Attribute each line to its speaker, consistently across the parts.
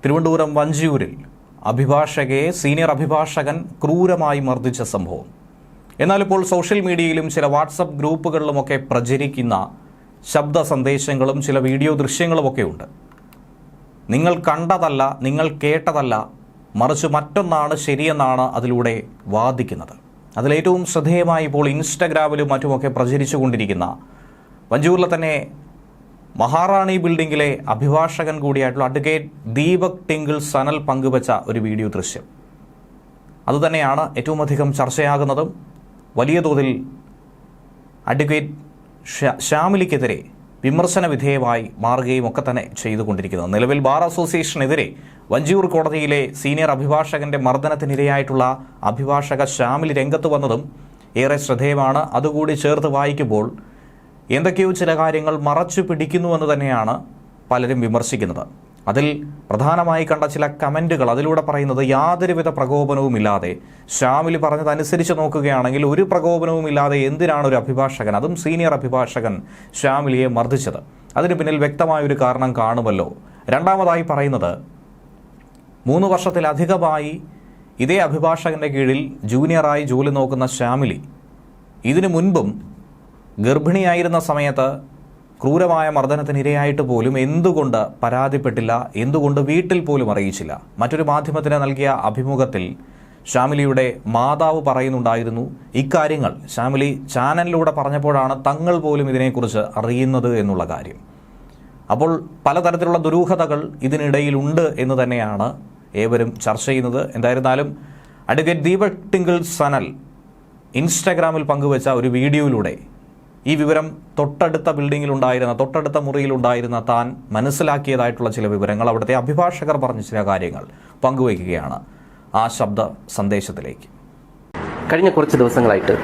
Speaker 1: Thiruvananthapuram വഞ്ചിയൂരിൽ അഭിഭാഷകയെ senior അഭിഭാഷകൻ ക്രൂരമായി മർദ്ദിച്ച സംഭവം. എന്നാൽ ഇപ്പോൾ സോഷ്യൽ മീഡിയയിലും ചില വാട്സപ്പ് ഗ്രൂപ്പുകളിലുമൊക്കെ പ്രചരിക്കുന്ന ശബ്ദ സന്ദേശങ്ങളും ചില വീഡിയോ ദൃശ്യങ്ങളുമൊക്കെ ഉണ്ട്. നിങ്ങൾ കണ്ടതല്ല, നിങ്ങൾ കേട്ടതല്ല, മറിച്ച് മറ്റൊന്നാണ് ശരിയെന്നാണ് അതിലൂടെ വാദിക്കുന്നത്. അതിലേറ്റവും ശ്രദ്ധേയമായി ഇപ്പോൾ ഇൻസ്റ്റഗ്രാമിലും മറ്റുമൊക്കെ പ്രചരിച്ചുകൊണ്ടിരിക്കുന്ന വഞ്ചിയൂരിലെ തന്നെ മഹാറാണി ബിൽഡിങ്ങിലെ അഭിഭാഷകൻ കൂടിയായിട്ടുള്ള അഡ്വക്കേറ്റ് ദീപക് ടിങ്കിൾ സനൽ പങ്കുവച്ച ഒരു വീഡിയോ ദൃശ്യം. അതുതന്നെയാണ് ഏറ്റവും അധികം ചർച്ചയാകുന്നതും വലിയ തോതിൽ അഡ്വക്കേറ്റ് ശ്യാമിലിക്കെതിരെ വിമർശന വിധേയമായി മാറുകയും ഒക്കെ തന്നെ ചെയ്തുകൊണ്ടിരിക്കുന്നത്. നിലവിൽ ബാർ അസോസിയേഷനെതിരെ വഞ്ചിയൂർ കോടതിയിലെ സീനിയർ അഭിഭാഷകന്റെ മർദ്ദനത്തിനിരയായിട്ടുള്ള അഭിഭാഷക ശ്യാമിലി രംഗത്ത് വന്നതും ഏറെ ശ്രദ്ധേയമാണ്. അതുകൂടി ചേർത്ത് വായിക്കുമ്പോൾ എന്തൊക്കെയോ ചില കാര്യങ്ങൾ മറച്ചു പിടിക്കുന്നുവെന്ന് തന്നെയാണ് പലരും വിമർശിക്കുന്നത്. അതിൽ പ്രധാനമായി കണ്ട ചില കമൻറ്റുകൾ അതിലൂടെ പറയുന്നത് യാതൊരുവിധ പ്രകോപനവുമില്ലാതെ ശ്യാമിലി പറഞ്ഞതനുസരിച്ച് നോക്കുകയാണെങ്കിൽ ഒരു പ്രകോപനവുമില്ലാതെ എന്തിനാണ് ഒരു അഭിഭാഷകൻ, അതും സീനിയർ അഭിഭാഷകൻ ശ്യാമിലിയെ മർദ്ദിച്ചത്? അതിന് പിന്നിൽ വ്യക്തമായൊരു കാരണം കാണുമല്ലോ. രണ്ടാമതായി പറയുന്നത് 3 വർഷത്തിലധികമായി ഇതേ അഭിഭാഷകന്റെ കീഴിൽ ജൂനിയറായി ജോലി നോക്കുന്ന ശ്യാമിലി ഇതിനു മുൻപും ഗർഭിണിയായിരുന്ന സമയത്ത് ക്രൂരമായ മർദ്ദനത്തിനിരയായിട്ട് പോലും എന്തുകൊണ്ട് പരാതിപ്പെട്ടില്ല, എന്തുകൊണ്ട് വീട്ടിൽ പോലും അറിയിച്ചില്ല? മറ്റൊരു മാധ്യമത്തിന് നൽകിയ അഭിമുഖത്തിൽ ശ്യാമിലിയുടെ മാതാവ് പറയുന്നുണ്ടായിരുന്നു ഇക്കാര്യങ്ങൾ ശ്യാമിലി ചാനലിലൂടെ പറഞ്ഞപ്പോഴാണ് തങ്ങൾ പോലും ഇതിനെക്കുറിച്ച് അറിയുന്നത് എന്നുള്ള കാര്യം. അപ്പോൾ പലതരത്തിലുള്ള ദുരൂഹതകൾ ഇതിനിടയിലുണ്ട് എന്ന് തന്നെയാണ് ഏവരും ചർച്ച ചെയ്യുന്നത്. എന്തായിരുന്നാലും അഡ്വക്കേറ്റ് ദീപക് ടിങ്കിൾ സനൽ ഇൻസ്റ്റഗ്രാമിൽ പങ്കുവച്ച ഒരു വീഡിയോയിലൂടെ ഈ വിവരം തൊട്ടടുത്ത ബിൽഡിങ്ങിലുണ്ടായിരുന്ന, തൊട്ടടുത്ത മുറിയിലുണ്ടായിരുന്ന താൻ മനസ്സിലാക്കിയതായിട്ടുള്ള ചില വിവരങ്ങൾ, അവിടുത്തെ അഭിഭാഷകർ പറഞ്ഞ ചില കാര്യങ്ങൾ പങ്കുവയ്ക്കുകയാണ് ആ ശബ്ദ സന്ദേശത്തിലേക്ക്.
Speaker 2: കഴിഞ്ഞ കുറച്ച് ദിവസങ്ങളായിട്ട്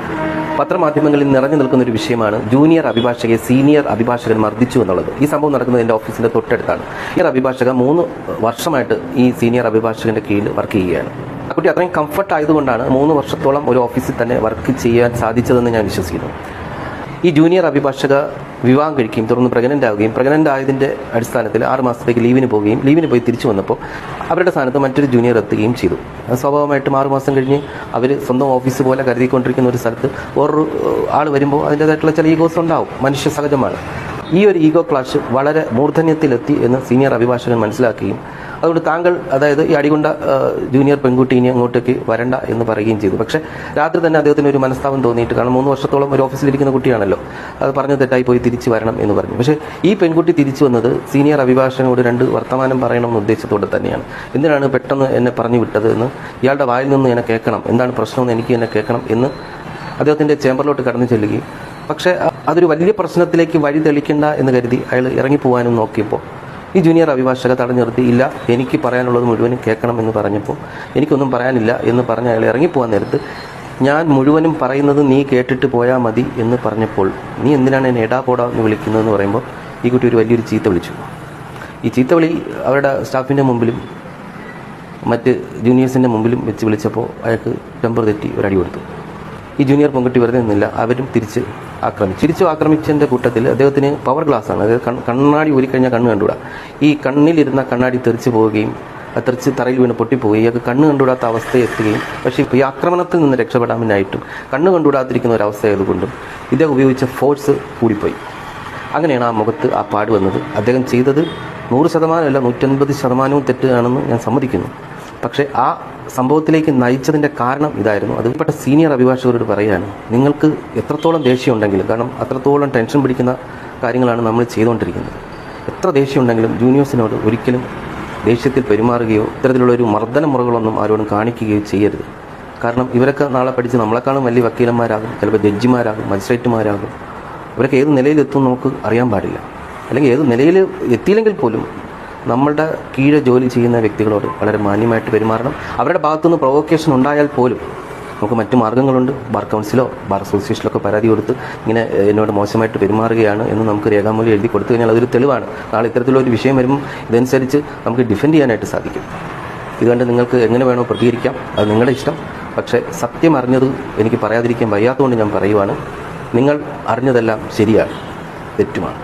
Speaker 2: പത്രമാധ്യമങ്ങളിൽ നിറഞ്ഞു നിൽക്കുന്ന ഒരു വിഷയമാണ് ജൂനിയർ അഭിഭാഷകയെ സീനിയർ അഭിഭാഷകൻ മർദ്ദിച്ചു എന്നുള്ളത്. ഈ സംഭവം നടക്കുന്നത് എൻ്റെ ഓഫീസിൻ്റെ തൊട്ടടുത്താണ്. സീനിയർ അഭിഭാഷക 3 വർഷമായിട്ട് ഈ സീനിയർ അഭിഭാഷകന്റെ കീഴിൽ വർക്ക് ചെയ്യുകയാണ്. ആ കുട്ടി അത്രയും കംഫർട്ട് ആയതുകൊണ്ടാണ് 3 വർഷത്തോളം ഒരു ഓഫീസിൽ തന്നെ വർക്ക് ചെയ്യാൻ സാധിച്ചതെന്ന് ഞാൻ വിശ്വസിക്കുന്നു. ഈ ജൂനിയർ അഭിഭാഷക വിവാഹം കഴിക്കുകയും തുടർന്ന് പ്രഗ്നൻ്റ് ആയതിൻ്റെ അടിസ്ഥാനത്തിൽ 6 മാസത്തേക്ക് ലീവിന് പോയി തിരിച്ചു വന്നപ്പോൾ അവരുടെ സ്ഥാനത്ത് മറ്റൊരു ജൂനിയർ എത്തുകയും ചെയ്തു. സ്വാഭാവികമായിട്ടും 6 മാസം കഴിഞ്ഞ് അവർ സ്വന്തം ഓഫീസ് പോലെ കരുതിക്കൊണ്ടിരിക്കുന്ന ഒരു സ്ഥലത്ത് വേറൊരു ആൾ വരുമ്പോൾ അതിൻ്റേതായിട്ടുള്ള ചില ഈഗോസ് ഉണ്ടാവും, മനുഷ്യ സഹജമാണ്. ഈ ഒരു ഈഗോ ക്ലാഷ് വളരെ മൂർധന്യത്തിലെത്തി എന്ന് സീനിയർ അഭിഭാഷകൻ മനസ്സിലാക്കുകയും അതുകൊണ്ട് താങ്കൾ, അതായത് ഈ അടികൊണ്ട ജൂനിയർ പെൺകുട്ടി ഇനി അങ്ങോട്ടേക്ക് വരണ്ട എന്ന് പറയുകയും ചെയ്തു. പക്ഷേ രാത്രി തന്നെ അദ്ദേഹത്തിന് ഒരു മനസ്താപം തോന്നിയിട്ട്, കാരണം 3 വർഷത്തോളം ഒരു ഓഫീസിലിരിക്കുന്ന കുട്ടിയാണല്ലോ, അത് പറഞ്ഞു തെറ്റായി പോയി തിരിച്ചു വരണം എന്ന് പറഞ്ഞു. പക്ഷേ ഈ പെൺകുട്ടി തിരിച്ചു വന്നത് സീനിയർ അഭിഭാഷകനോട് 2 വർത്തമാനം പറയണമെന്ന ഉദ്ദേശത്തോടെ തന്നെയാണ്. എന്തിനാണ് പെട്ടെന്ന് എന്നെ പറഞ്ഞു വിട്ടത് എന്ന്, ഇയാളുടെ വായിൽ നിന്ന് എന്നെ കേൾക്കണം, എന്താണ് പ്രശ്നമെന്ന് എനിക്ക് എന്നെ കേൾക്കണം എന്ന് അദ്ദേഹത്തിൻ്റെ ചേംബറിലോട്ട് കടന്നു ചെല്ലുകയും, പക്ഷേ അതൊരു വലിയ പ്രശ്നത്തിലേക്ക് വഴി തെളിക്കണ്ട എന്ന് കരുതി അയാൾ ഇറങ്ങിപ്പോകാനും നോക്കിയപ്പോൾ ഈ ജൂനിയർ അഭിഭാഷക തടഞ്ഞു നിർത്തി, ഇല്ല എനിക്ക് പറയാനുള്ളത് മുഴുവനും കേൾക്കണം എന്ന് പറഞ്ഞപ്പോൾ എനിക്കൊന്നും പറയാനില്ല എന്ന് പറഞ്ഞ് അയാൾ ഇറങ്ങിപ്പോകാൻ നേരത്ത് ഞാൻ മുഴുവനും പറയുന്നത് നീ കേട്ടിട്ട് പോയാൽ മതി എന്ന് പറഞ്ഞപ്പോൾ, നീ എന്തിനാണ് എന്നെ എടാ പോടാ എന്ന് വിളിക്കുന്നതെന്ന് പറയുമ്പോൾ ഈ കുട്ടി ഒരു വലിയൊരു ചീത്ത വിളിച്ചു. ഈ ചീത്തവിളി അവരുടെ സ്റ്റാഫിൻ്റെ മുമ്പിലും മറ്റ് ജൂനിയേഴ്സിൻ്റെ മുമ്പിലും വെച്ച് വിളിച്ചപ്പോൾ അയാൾക്ക് ടെമ്പർ തെറ്റി ഒരടി കൊടുത്തു. ഈ ജൂനിയർ പെൺകുട്ടി വെറുതെ നിന്നില്ല, അവരും തിരിച്ചു ആക്രമിച്ചതിൻ്റെ കൂട്ടത്തിൽ അദ്ദേഹത്തിന് പവർ ഗ്ലാസ് ആണ്, അതായത് കണ്ണാടി ഊരിക്കഴിഞ്ഞാൽ കണ്ണ് കണ്ടുകൂടാ. ഈ കണ്ണിലിരുന്ന കണ്ണാടി തെറിച്ച് പോവുകയും തെറിച്ച് തറയിൽ വീണ് പൊട്ടിപ്പോവുകയും ഇയാൾക്ക് കണ്ണ് കണ്ടുകൂടാത്ത അവസ്ഥയെത്തുകയും, പക്ഷേ ഈ ആക്രമണത്തിൽ നിന്ന് രക്ഷപ്പെടാനായിട്ടും കണ്ണ് കണ്ടുകൂടാതിരിക്കുന്ന ഒരവസ്ഥയായതുകൊണ്ടും ഇദ്ദേഹം ഉപയോഗിച്ച ഫോഴ്സ് കൂടിപ്പോയി. അങ്ങനെയാണ് ആ മുഖത്ത് ആ പാട് വന്നത്. അദ്ദേഹം ചെയ്തത് 100% അല്ല 150% തെറ്റാണെന്ന് ഞാൻ സമ്മതിക്കുന്നു. പക്ഷേ ആ സംഭവത്തിലേക്ക് നയിച്ചതിൻ്റെ കാരണം ഇതായിരുന്നു. അതിൽപ്പെട്ട സീനിയർ അഭിഭാഷകരോട് പറയുകയാണ്, നിങ്ങൾക്ക് എത്രത്തോളം ദേഷ്യം ഉണ്ടെങ്കിലും, കാരണം അത്രത്തോളം ടെൻഷൻ പിടിക്കുന്ന കാര്യങ്ങളാണ് നമ്മൾ ചെയ്തുകൊണ്ടിരിക്കുന്നത്, എത്ര ദേഷ്യം ഉണ്ടെങ്കിലും ജൂനിയേഴ്സിനോട് ഒരിക്കലും ദേഷ്യത്തിൽ പെരുമാറുകയോ ഇത്തരത്തിലുള്ള ഒരു മർദ്ദന മുറകളൊന്നും ആരോടും കാണിക്കുകയോ ചെയ്യരുത്. കാരണം ഇവരൊക്കെ നാളെ പഠിച്ച് നമ്മളെക്കാളും വലിയ വക്കീലന്മാരാകും, ചിലപ്പോൾ ജഡ്ജിമാരാകും, മജിസ്ട്രേറ്റുമാരാകും. ഇവരൊക്കെ ഏത് നിലയിലെത്തും നമുക്ക് അറിയാൻ പാടില്ല. അല്ലെങ്കിൽ ഏത് നിലയിൽ എത്തിയില്ലെങ്കിൽ പോലും നമ്മളുടെ കീഴെ ജോലി ചെയ്യുന്ന വ്യക്തികളോട് വളരെ മാന്യമായിട്ട് പെരുമാറണം. അവരുടെ ഭാഗത്തുനിന്ന് പ്രൊവോക്കേഷൻ ഉണ്ടായാൽ പോലും നമുക്ക് മറ്റു മാർഗ്ഗങ്ങളുണ്ട്. ബാർ കൗൺസിലോ ബാർ അസോസിയേഷനിലൊക്കെ പരാതി കൊടുത്ത് ഇങ്ങനെ എന്നോട് മോശമായിട്ട് പെരുമാറുകയാണ് എന്ന് നമുക്ക് രേഖാമൂലം എഴുതി കൊടുത്തു കഴിഞ്ഞാൽ അതൊരു തെളിവാണ്. നാളെ ഇത്തരത്തിലൊരു വിഷയം വരുമ്പോൾ ഇതനുസരിച്ച് നമുക്ക് ഡിഫെൻഡ് ചെയ്യാനായിട്ട് സാധിക്കും. ഇതുകൊണ്ട് നിങ്ങൾക്ക് എങ്ങനെ വേണോ പ്രതികരിക്കാം, അത് നിങ്ങളുടെ ഇഷ്ടം. പക്ഷേ സത്യം അറിഞ്ഞത് എനിക്ക് പറയാതിരിക്കാൻ വയ്യാത്തതുകൊണ്ട് ഞാൻ പറയുവാണ്, നിങ്ങൾ അറിഞ്ഞതെല്ലാം ശരിയാണ്, തെറ്റുമാണ്.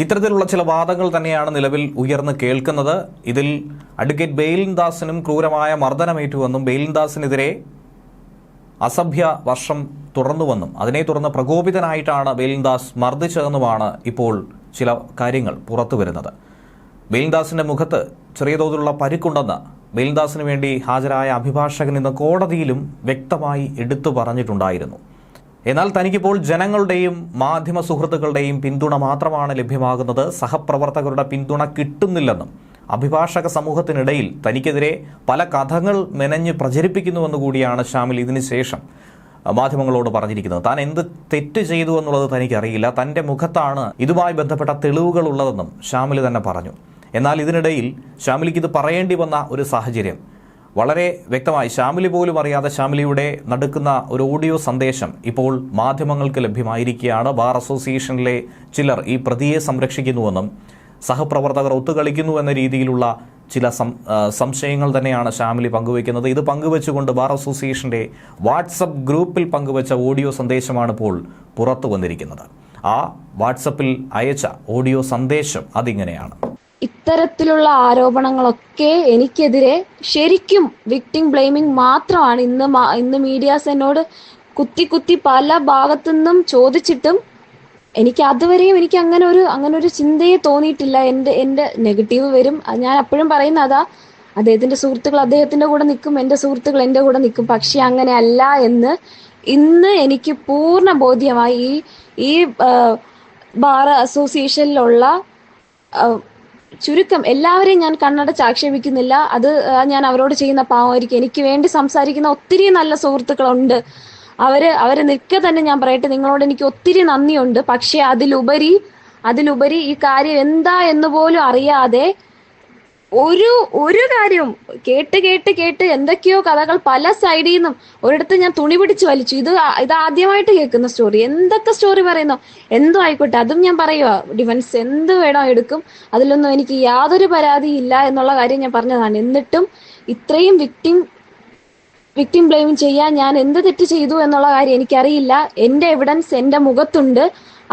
Speaker 1: ഇത്തരത്തിലുള്ള ചില വാദങ്ങൾ തന്നെയാണ് നിലവിൽ ഉയർന്നു കേൾക്കുന്നത്. ഇതിൽ അഡ്വക്കേറ്റ് ബെയിലിൻദാസിനും ക്രൂരമായ മർദ്ദനമേറ്റുവെന്നും ബെയിലിൻദാസിനെതിരെ അസഭ്യ വർഷം തുടർന്നുവെന്നും അതിനെ തുടർന്ന് പ്രകോപിതനായിട്ടാണ് ബെയിലിൻദാസ് മർദ്ദിച്ചതെന്നുമാണ് ഇപ്പോൾ ചില കാര്യങ്ങൾ പുറത്തു വരുന്നത്. ബെയിലിൻദാസിന്റെ മുഖത്ത് ചെറിയ തോതിലുള്ള പരിക്കുണ്ടെന്ന് ബെയിലിൻദാസിന് വേണ്ടി ഹാജരായ അഭിഭാഷകൻ ഇന്ന് കോടതിയിലും വ്യക്തമായി എടുത്തു പറഞ്ഞിട്ടുണ്ടായിരുന്നു. എന്നാൽ തനിക്കിപ്പോൾ ജനങ്ങളുടെയും മാധ്യമ സുഹൃത്തുക്കളുടെയും പിന്തുണ മാത്രമാണ് ലഭ്യമാകുന്നത്, സഹപ്രവർത്തകരുടെ പിന്തുണ കിട്ടുന്നില്ലെന്നും അഭിഭാഷക സമൂഹത്തിനിടയിൽ തനിക്കെതിരെ പല കഥകൾ മെനഞ്ഞ് പ്രചരിപ്പിക്കുന്നുവെന്ന് കൂടിയാണ് ഷാമിൽ ഇതിനുശേഷം മാധ്യമങ്ങളോട് പറഞ്ഞിരിക്കുന്നത്. താൻ എന്ത് തെറ്റ് ചെയ്തു എന്നുള്ളത് തനിക്കറിയില്ല, തൻ്റെ മുഖത്താണ് ഇതുമായി ബന്ധപ്പെട്ട തെളിവുകൾ ഉള്ളതെന്നും ഷാമിൽ തന്നെ പറഞ്ഞു. എന്നാൽ ഇതിനിടയിൽ ഷാമിലിക്ക് ഇത് പറയേണ്ടി വന്ന ഒരു സാഹചര്യം വളരെ വ്യക്തമായി ഷാമിലി പോലും അറിയാതെ ഷാമിലിയുടെ നടുക്കുന്ന ഒരു ഓഡിയോ സന്ദേശം ഇപ്പോൾ മാധ്യമങ്ങൾക്ക് ലഭ്യമായിരിക്കുകയാണ്. ബാർ അസോസിയേഷനിലെ ചിലർ ഈ പ്രതിയെ സംരക്ഷിക്കുന്നുവെന്നും സഹപ്രവർത്തകർ ഒത്തുകളിക്കുന്നു എന്ന രീതിയിലുള്ള ചില സംശയങ്ങൾ തന്നെയാണ് ഷാമിലി പങ്കുവയ്ക്കുന്നത്. ഇത് പങ്കുവെച്ചുകൊണ്ട് ബാർ അസോസിയേഷന്റെ വാട്സപ്പ് ഗ്രൂപ്പിൽ പങ്കുവച്ച ഓഡിയോ സന്ദേശമാണ് ഇപ്പോൾ പുറത്തു വന്നിരിക്കുന്നത്. ആ വാട്സപ്പിൽ അയച്ച ഓഡിയോ സന്ദേശം അതിങ്ങനെയാണ്.
Speaker 3: ഇത്തരത്തിലുള്ള ആരോപണങ്ങളൊക്കെ എനിക്കെതിരെ ശരിക്കും വിക്ടിം ബ്ലെയിമിംഗ് മാത്രമാണ്. ഇന്ന് മീഡിയാസ് എന്നോട് കുത്തി പല ഭാഗത്തുനിന്നും ചോദിച്ചിട്ടും എനിക്ക് അതുവരെയും എനിക്ക് അങ്ങനെ ഒരു ചിന്തയെ തോന്നിയിട്ടില്ല. എൻ്റെ നെഗറ്റീവ് വരും, ഞാൻ അപ്പോഴും പറയുന്ന അതാ, അദ്ദേഹത്തിന്റെ സുഹൃത്തുക്കൾ അദ്ദേഹത്തിന്റെ കൂടെ നിൽക്കും, എൻ്റെ സുഹൃത്തുക്കൾ എൻ്റെ കൂടെ നിൽക്കും. പക്ഷെ അങ്ങനെയല്ല എന്ന് ഇന്ന് എനിക്ക് പൂർണ്ണ ബോധ്യമായി. ഈ ബാർ അസോസിയേഷനിലുള്ള ചുരുക്കം എല്ലാവരെയും ഞാൻ കണ്ണടച്ച് ആക്ഷേപിക്കുന്നില്ല, അത് ഞാൻ അവരോട് ചെയ്യുന്ന പാവമായിരിക്കും. എനിക്ക് വേണ്ടി സംസാരിക്കുന്ന ഒത്തിരി നല്ല സുഹൃത്തുക്കളുണ്ട്, അവരെ നിൽക്കെ തന്നെ ഞാൻ പറയട്ടെ, നിങ്ങളോട് എനിക്ക് ഒത്തിരി നന്ദിയുണ്ട്. പക്ഷെ അതിലുപരി ഈ കാര്യം എന്താ എന്ന് പോലും അറിയാതെ ഒരു കാര്യവും കേട്ട് എന്തൊക്കെയോ കഥകൾ പല സൈഡിൽ നിന്നും ഒരിടത്ത് ഞാൻ തുണി പിടിച്ച് വലിച്ചു. ഇത് ആദ്യമായിട്ട് കേൾക്കുന്ന സ്റ്റോറി, എന്തൊക്കെ സ്റ്റോറി പറയുന്നു, എന്തോ ആയിക്കോട്ടെ, അതും ഞാൻ പറയുക, ഡിഫൻസ് എന്ത് വേണോ എടുക്കും, അതിലൊന്നും എനിക്ക് യാതൊരു പരാതിയില്ല എന്നുള്ള കാര്യം ഞാൻ പറഞ്ഞതാണ്. എന്നിട്ടും ഇത്രയും വിക്ടിം ബ്ലെയിം ചെയ്യാൻ ഞാൻ എന്ത് തെറ്റ് ചെയ്തു എന്നുള്ള കാര്യം എനിക്കറിയില്ല. എൻ്റെ എവിഡൻസ് എൻ്റെ മുഖത്തുണ്ട്.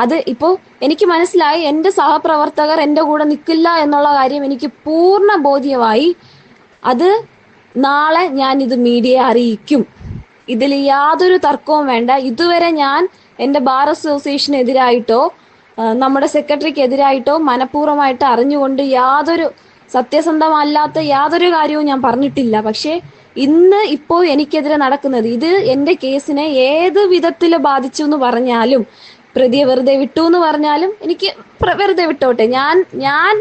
Speaker 3: അത് ഇപ്പോൾ എനിക്ക് മനസ്സിലായി, എൻ്റെ സഹപ്രവർത്തകർ എൻ്റെ കൂടെ നിൽക്കില്ല എന്നുള്ള കാര്യം എനിക്ക് പൂർണ്ണ ബോധ്യമായി. അത് നാളെ ഞാൻ ഇത് മീഡിയയെ അറിയിക്കും, ഇതിൽ യാതൊരു തർക്കവും വേണ്ട. ഇതുവരെ ഞാൻ എൻ്റെ ബാർ അസോസിയേഷനെതിരായിട്ടോ നമ്മുടെ സെക്രട്ടറിക്കെതിരായിട്ടോ മനഃപൂർവ്വമായിട്ട് അറിഞ്ഞുകൊണ്ട് യാതൊരു സത്യസന്ധമല്ലാത്ത യാതൊരു കാര്യവും ഞാൻ പറഞ്ഞിട്ടില്ല. പക്ഷേ ഇപ്പോൾ എനിക്കെതിരെ നടക്കുന്നത്, ഇത് എൻ്റെ കേസിനെ ഏത് വിധത്തിൽ ബാധിച്ചു എന്ന് പറഞ്ഞാലും, പ്രതിയെ വെറുതെ വിട്ടു എന്ന് പറഞ്ഞാലും എനിക്ക് വെറുതെ വിട്ടോട്ടെ, ഞാൻ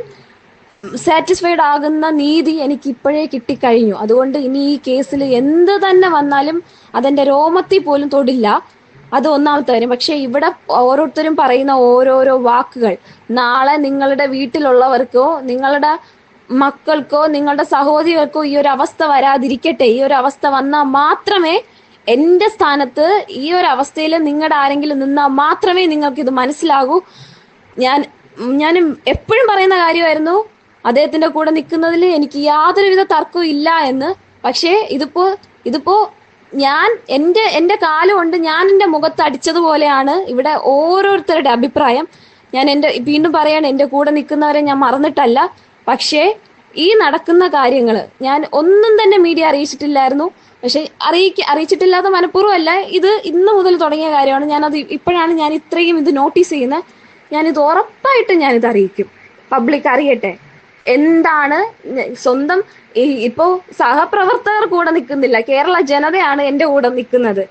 Speaker 3: സാറ്റിസ്ഫൈഡ് ആകുന്ന നീതി എനിക്ക് ഇപ്പോഴേ കിട്ടിക്കഴിഞ്ഞു. അതുകൊണ്ട് ഇനി ഈ കേസിൽ എന്ത് തന്നെ വന്നാലും അതെന്റെ രോമത്തിൽ പോലും തൊടില്ല. അത് ഒന്നാമത്തെ കാര്യം. പക്ഷെ ഇവിടെ ഓരോരുത്തരും പറയുന്ന ഓരോരോ വാക്കുകൾ നാളെ നിങ്ങളുടെ വീട്ടിലുള്ളവർക്കോ നിങ്ങളുടെ മക്കൾക്കോ നിങ്ങളുടെ സഹോദരികൾക്കോ ഈ ഒരു അവസ്ഥ വരാതിരിക്കട്ടെ. ഈ ഒരു അവസ്ഥ വന്നാൽ മാത്രമേ എന്റെ സ്ഥാനത്ത് ഈ ഒരു അവസ്ഥയിൽ നിങ്ങളുടെ ആരെങ്കിലും നിന്നാൽ മാത്രമേ നിങ്ങൾക്ക് ഇത് മനസ്സിലാകൂ. ഞാൻ എപ്പോഴും പറയുന്ന കാര്യമായിരുന്നു, അദ്ദേഹത്തിന്റെ കൂടെ നിൽക്കുന്നതിൽ എനിക്ക് യാതൊരുവിധ തർക്കവും ഇല്ല എന്ന്. പക്ഷേ ഇതിപ്പോ ഞാൻ എന്റെ കാലുകൊണ്ട് ഞാൻ എന്റെ മുഖത്ത് അടിച്ചതുപോലെയാണ് ഇവിടെ ഓരോരുത്തരുടെ അഭിപ്രായം. ഞാൻ വീണ്ടും പറയാണ്, എന്റെ കൂടെ നിൽക്കുന്നവരെ ഞാൻ മറന്നിട്ടല്ല. പക്ഷേ ഈ നടക്കുന്ന കാര്യങ്ങൾ ഞാൻ ഒന്നും തന്നെ മീഡിയ അറിയിച്ചിട്ടില്ലായിരുന്നു. പക്ഷെ അറിയിച്ചിട്ടില്ലാത്ത മനഃപൂർവ്വമല്ല, ഇത് ഇന്ന് മുതൽ തുടങ്ങിയ കാര്യമാണ്. ഇപ്പോഴാണ് ഞാൻ ഇത്രയും ഇത് നോട്ടീസ് ചെയ്യുന്നത്. ഞാനിത് ഉറപ്പായിട്ടും ഞാനിത് അറിയിക്കും, പബ്ലിക് അറിയട്ടെ. എന്താണ് സ്വന്തം ഇപ്പോ സഹപ്രവർത്തകർ കൂടെ നിൽക്കുന്നില്ല, കേരള ജനതയാണ് എൻ്റെ കൂടെ നിൽക്കുന്നത്.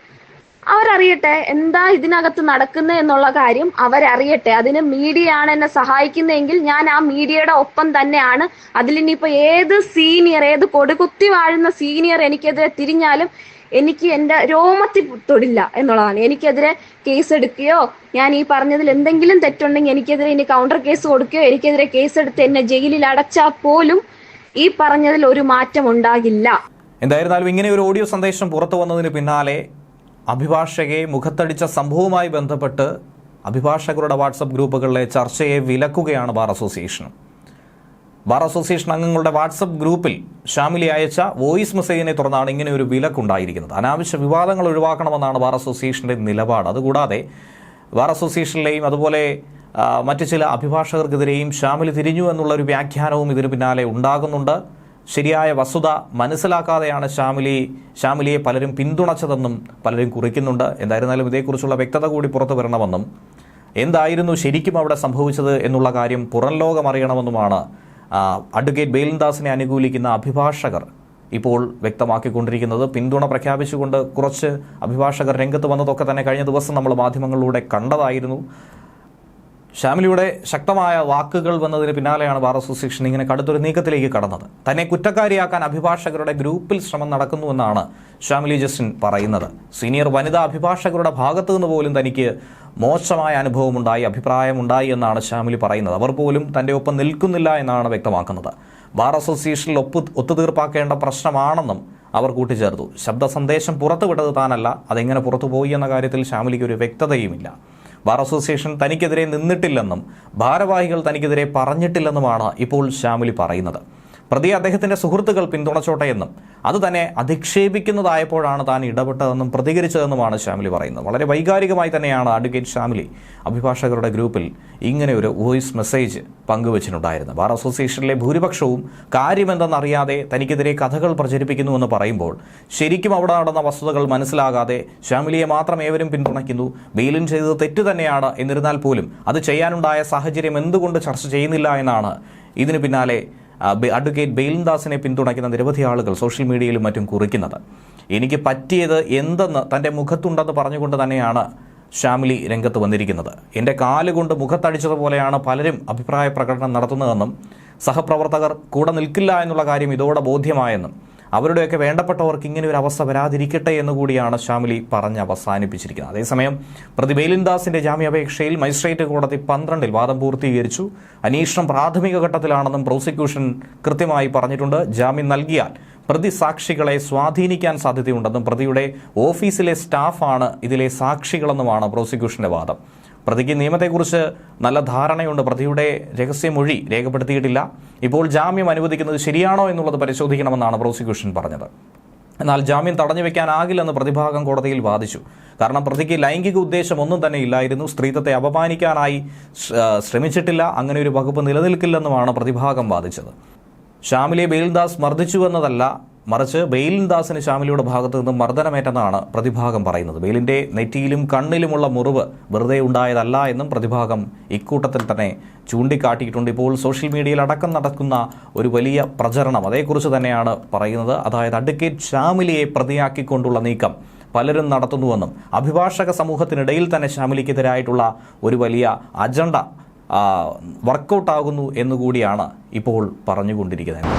Speaker 3: അവരറിയട്ടെ എന്താ ഇതിനകത്ത് നടക്കുന്നത് എന്നുള്ള കാര്യം അവരറിയട്ടെ. അതിന് മീഡിയ ആണ് എന്നെ സഹായിക്കുന്നതെങ്കിൽ ഞാൻ ആ മീഡിയയുടെ ഒപ്പം തന്നെയാണ്. അതിലിനിയിപ്പോ ഏത് കൊടുകുത്തി വാഴുന്ന സീനിയർ എനിക്കെതിരെ തിരിഞ്ഞാലും എനിക്ക് എൻ്റെ രോമത്തിൽ തൊടില്ല എന്നുള്ളതാണ്. എനിക്കെതിരെ കേസ് എടുക്കുകയോ ഞാൻ ഈ പറഞ്ഞതിൽ എന്തെങ്കിലും തെറ്റുണ്ടെങ്കിൽ എനിക്കെതിരെ ഇനി കൗണ്ടർ കേസ് കൊടുക്കുകയോ എനിക്കെതിരെ കേസെടുത്ത് എന്നെ ജയിലിൽ അടച്ചാൽ പോലും ഈ പറഞ്ഞതിൽ ഒരു മാറ്റം ഉണ്ടാകില്ല.
Speaker 1: എന്തായിരുന്നാലും ഇങ്ങനെ ഒരു ഓഡിയോ സന്ദേശം പുറത്തു വന്നതിന് പിന്നാലെ അഭിഭാഷകയെ മുഖത്തടിച്ച സംഭവവുമായി ബന്ധപ്പെട്ട് അഭിഭാഷകരുടെ വാട്സപ്പ് ഗ്രൂപ്പുകളിലെ ചർച്ചയെ വിലക്കുകയാണ് ബാർ അസോസിയേഷൻ. ബാർ അസോസിയേഷൻ അംഗങ്ങളുടെ വാട്സപ്പ് ഗ്രൂപ്പിൽ ഷാമിലി അയച്ച വോയിസ് മെസ്സേജിനെ തുടർന്നാണ് ഇങ്ങനെ ഒരു വിലക്കുണ്ടായിരിക്കുന്നത്. അനാവശ്യ വിവാദങ്ങൾ ഒഴിവാക്കണമെന്നാണ് ബാർ അസോസിയേഷന്റെ നിലപാട്. അതുകൂടാതെ ബാർ അസോസിയേഷനിലെയും അതുപോലെ മറ്റ് ചില അഭിഭാഷകർക്കെതിരെയും ഷാമിലി തിരിഞ്ഞു എന്നുള്ള ഒരു വ്യാഖ്യാനവും ഇതിന് പിന്നാലെ ഉണ്ടാകുന്നുണ്ട്. ശരിയായ വസ്തുത മനസ്സിലാക്കാതെയാണ് ഷാമിലിയെ പലരും പിന്തുണച്ചതെന്നും പലരും കുറിക്കുന്നുണ്ട്. എന്തായിരുന്നാലും ഇതേക്കുറിച്ചുള്ള വ്യക്തത കൂടി പുറത്തു വരണമെന്നും എന്തായിരുന്നു ശരിക്കും അവിടെ സംഭവിച്ചത് എന്നുള്ള കാര്യം പുറം ലോകം അറിയണമെന്നുമാണ് അഡ്വക്കേറ്റ് ബെയിലിൻദാസിനെ അനുകൂലിക്കുന്ന അഭിഭാഷകർ ഇപ്പോൾ വ്യക്തമാക്കിക്കൊണ്ടിരിക്കുന്നത്. പിന്തുണ പ്രഖ്യാപിച്ചുകൊണ്ട് കുറച്ച് അഭിഭാഷകർ രംഗത്ത് വന്നതൊക്കെ തന്നെ കഴിഞ്ഞ ദിവസം നമ്മൾ മാധ്യമങ്ങളിലൂടെ കണ്ടതായിരുന്നു. ഷാമിലിയുടെ ശക്തമായ വാക്കുകൾ വന്നതിന് പിന്നാലെയാണ് ബാർ അസോസിയേഷൻ ഇങ്ങനെ കടുത്തൊരു നീക്കത്തിലേക്ക് കടന്നത്. തന്നെ കുറ്റക്കാരിയാക്കാൻ അഭിഭാഷകരുടെ ഗ്രൂപ്പിൽ ശ്രമം നടക്കുന്നുവെന്നാണ് ഷാമിലി ജസ്റ്റിൻ പറയുന്നത്. സീനിയർ വനിതാ അഭിഭാഷകരുടെ ഭാഗത്തു നിന്ന് പോലും തനിക്ക് മോശമായ അനുഭവമുണ്ടായി, അഭിപ്രായമുണ്ടായി എന്നാണ് ഷാമിലി പറയുന്നത്. അവർ പോലും തൻ്റെ ഒപ്പം നിൽക്കുന്നില്ല എന്നാണ് വ്യക്തമാക്കുന്നത്. ബാർ അസോസിയേഷനിൽ ഒത്തുതീർപ്പാക്കേണ്ട പ്രശ്നമാണെന്നും അവർ കൂട്ടിച്ചേർത്തു. ശബ്ദ സന്ദേശം പുറത്തുവിട്ടത് താനല്ല, അതെങ്ങനെ പുറത്തുപോയി എന്ന കാര്യത്തിൽ ഷാമിലിക്ക് ഒരു വ്യക്തതയുമില്ല. ബാർ അസോസിയേഷൻ തനിക്കെതിരെ നിന്നിട്ടില്ലെന്നും ഭാരവാഹികൾ തനിക്കെതിരെ പറഞ്ഞിട്ടില്ലെന്നുമാണ് ഇപ്പോൾ ഷാമിലി പറയുന്നത്. പ്രതിയെ അദ്ദേഹത്തിൻ്റെ സുഹൃത്തുക്കൾ പിന്തുണച്ചോട്ടെ എന്നും അത് തന്നെ അധിക്ഷേപിക്കുന്നതായപ്പോഴാണ് താൻ ഇടപെട്ടതെന്നും പ്രതികരിച്ചതെന്നുമാണ് ഷാമിലി പറയുന്നത്. വളരെ വൈകാരികമായി തന്നെയാണ് അഡ്വക്കേറ്റ് ഷാമിലി അഭിഭാഷകരുടെ ഗ്രൂപ്പിൽ ഇങ്ങനെ ഒരു വോയിസ് മെസ്സേജ് പങ്കുവച്ചിട്ടുണ്ടായിരുന്നത്. ബാർ അസോസിയേഷനിലെ ഭൂരിപക്ഷവും കാര്യമെന്തെന്നറിയാതെ തനിക്കെതിരെ കഥകൾ പ്രചരിപ്പിക്കുന്നുവെന്ന് പറയുമ്പോൾ ശരിക്കും അവിടെ നടന്ന വസ്തുതകൾ മനസ്സിലാകാതെ ഷാമിലിയെ മാത്രം ഏവരും പിന്തുണയ്ക്കുന്നു, ബെയിലിൻ ചെയ്തത് തെറ്റ് തന്നെയാണ് എന്നിരുന്നാൽ പോലും അത് ചെയ്യാനുണ്ടായ സാഹചര്യം എന്തുകൊണ്ട് ചർച്ച ചെയ്യുന്നില്ല എന്നാണ് ഇതിന് പിന്നാലെ അഡ്വക്കേറ്റ് ബെയിലിൻദാസിനെ പിന്തുണയ്ക്കുന്ന നിരവധി ആളുകൾ സോഷ്യൽ മീഡിയയിലും മറ്റും കുറിക്കുന്നത്. എനിക്ക് പറ്റിയത് എന്തെന്ന് തൻ്റെ മുഖത്തുണ്ടെന്ന് പറഞ്ഞുകൊണ്ട് തന്നെയാണ് ഷാമിലി രംഗത്ത് വന്നിരിക്കുന്നത്. എൻ്റെ കാലുകൊണ്ട് മുഖത്തടിച്ചതുപോലെയാണ് പലരും അഭിപ്രായ പ്രകടനം നടത്തുന്നതെന്നും സഹപ്രവർത്തകർ കൂടെ നിൽക്കില്ല എന്നുള്ള കാര്യം ഇതോടെ ബോധ്യമായെന്നും അവരുടെയൊക്കെ വേണ്ടപ്പെട്ടവർക്ക് ഇങ്ങനെ ഒരു അവസ്ഥ വരാതിരിക്കട്ടെ എന്നുകൂടിയാണ് ഷാമിലി പറഞ്ഞ് അവസാനിപ്പിച്ചിരിക്കുന്നത്. അതേസമയം പ്രതി ബെയിലിൻദാസിന്റെ ജാമ്യാപേക്ഷയിൽ മജിസ്ട്രേറ്റ് കോടതി 12 വാദം പൂർത്തീകരിച്ചു. അന്വേഷണം പ്രാഥമിക ഘട്ടത്തിലാണെന്നും പ്രോസിക്യൂഷൻ കൃത്യമായി പറഞ്ഞിട്ടുണ്ട്. ജാമ്യം നൽകിയാൽ പ്രതി സാക്ഷികളെ സ്വാധീനിക്കാൻ സാധ്യതയുണ്ടെന്നും പ്രതിയുടെ ഓഫീസിലെ സ്റ്റാഫാണ് ഇതിലെ സാക്ഷികളെന്നുമാണ് പ്രോസിക്യൂഷന്റെ വാദം. പ്രതിക്ക് നിയമത്തെക്കുറിച്ച് നല്ല ധാരണയുണ്ട്. പ്രതിയുടെ രഹസ്യമൊഴി രേഖപ്പെടുത്തിയിട്ടില്ല. ഇപ്പോൾ ജാമ്യം അനുവദിക്കുന്നത് ശരിയാണോ എന്നുള്ളത് പരിശോധിക്കണമെന്നാണ് പ്രോസിക്യൂഷൻ പറഞ്ഞത്. എന്നാൽ ജാമ്യം തടഞ്ഞു വെക്കാനാകില്ലെന്ന് പ്രതിഭാഗം കോടതിയിൽ വാദിച്ചു. കാരണം പ്രതിക്ക് ലൈംഗിക ഉദ്ദേശം ഒന്നും തന്നെ ഇല്ലായിരുന്നു, സ്ത്രീത്വത്തെ അപമാനിക്കാനായി ശ്രമിച്ചിട്ടില്ല, അങ്ങനെ ഒരു വകുപ്പ് നിലനിൽക്കില്ലെന്നുമാണ് പ്രതിഭാഗം വാദിച്ചത്. ഷാമിലിയെ ബെയിലിൻദാസ് മർദ്ദിച്ചുവെന്നതല്ല, മറിച്ച് ബെയിലിൻദാസിന് ഷാമിലിയുടെ ഭാഗത്തു നിന്നും മർദ്ദനമേറ്റെന്നാണ് പ്രതിഭാഗം പറയുന്നത്. ബെയിലിന്റെ നെറ്റിയിലും കണ്ണിലുമുള്ള മുറിവ് വെറുതെ ഉണ്ടായതല്ല എന്നും പ്രതിഭാഗം ഇക്കൂട്ടത്തിൽ തന്നെ ചൂണ്ടിക്കാട്ടിയിട്ടുണ്ട്. ഇപ്പോൾ സോഷ്യൽ മീഡിയയിൽ അടക്കം നടക്കുന്ന ഒരു വലിയ പ്രചരണം അതേക്കുറിച്ച് തന്നെയാണ് പറയുന്നത്. അതായത് അഡ്വക്കേറ്റ് ഷാമിലിയെ പ്രതിയാക്കിക്കൊണ്ടുള്ള നീക്കം പലരും നടത്തുന്നുവെന്നും അഭിഭാഷക സമൂഹത്തിനിടയിൽ തന്നെ ഷാമിലിക്കെതിരായിട്ടുള്ള ഒരു വലിയ അജണ്ട വർക്കൗട്ടാകുന്നു എന്നുകൂടിയാണ് ഇപ്പോൾ പറഞ്ഞുകൊണ്ടിരിക്കുന്നത്.